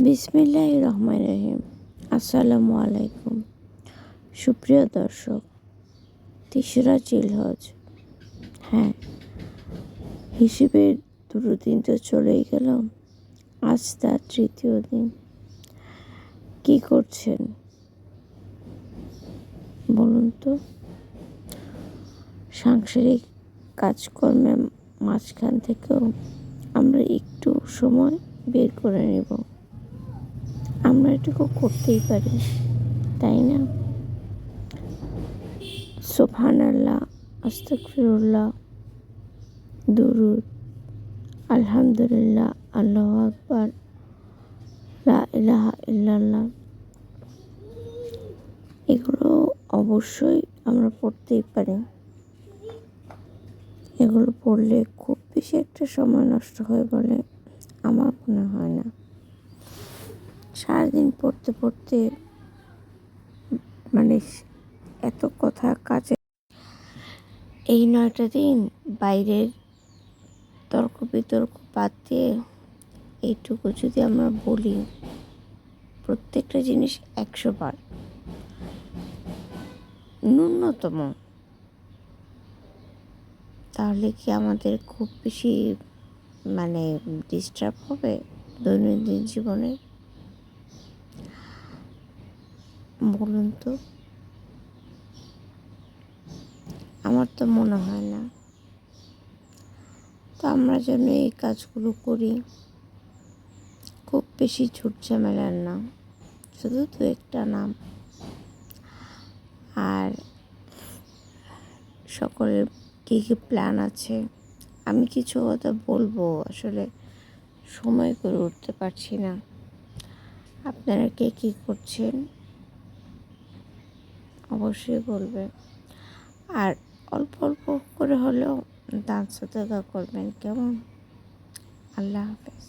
বিসমিল্লাহির রহমানির রহিম। আসসালামু আলাইকুম। সুপ্রিয় দর্শক, ৩রা জিলহজ, হ্যাঁ, হিসেবের দুটো দিন তো চলেই গেল। আজ তার তৃতীয় দিন। কি করছেন বলুন তো? সাংসারিক কাজকর্মের মাঝখান থেকেও আমরা একটু সময় বের করে নেব। আমরা এটুকু করতেই পারি, তাই না? সুবহানাল্লাহ, আস্তাগফিরুল্লাহ, দুরুদ, আলহামদুলিল্লাহ, আল্লাহু আকবার, লা ইলাহা ইল্লাল্লাহ, এগুলো অবশ্যই আমরা পড়তেই পারি। এগুলো পড়লে খুব বেশি একটা সময় নষ্ট হয় বলে আমার মনে হয় না। সারাদিন পড়তে পড়তে মানে এত কথা কাজে, এই 9টা দিন বাইরের তর্ক বিতর্ক বাদ দিয়ে এইটুকু যদি আমরা বলি, প্রত্যেকটা জিনিস 100 বার ন্যূনতম, তাহলে কি আমাদের খুব বেশি ডিস্টার্ব হবে দৈনন্দিন জীবনে? বলুন তো। আমার তো মনে হয় না। তো আমরা যেন এই কাজগুলো করি, খুব বেশি ঝুট ঝামেলার না, শুধু 2-1টা নাম। আর সকলের কী কী প্ল্যান আছে, আমি কিছু কথা বলবো, আসলে সময় করে উঠতে পারছি না। আপনারা কে কী করছেন অবশ্যই বলবেন। আর অল্প অল্প করে হলেও দান সদকা করবেন, কেমন? আল্লাহ হাফেজ।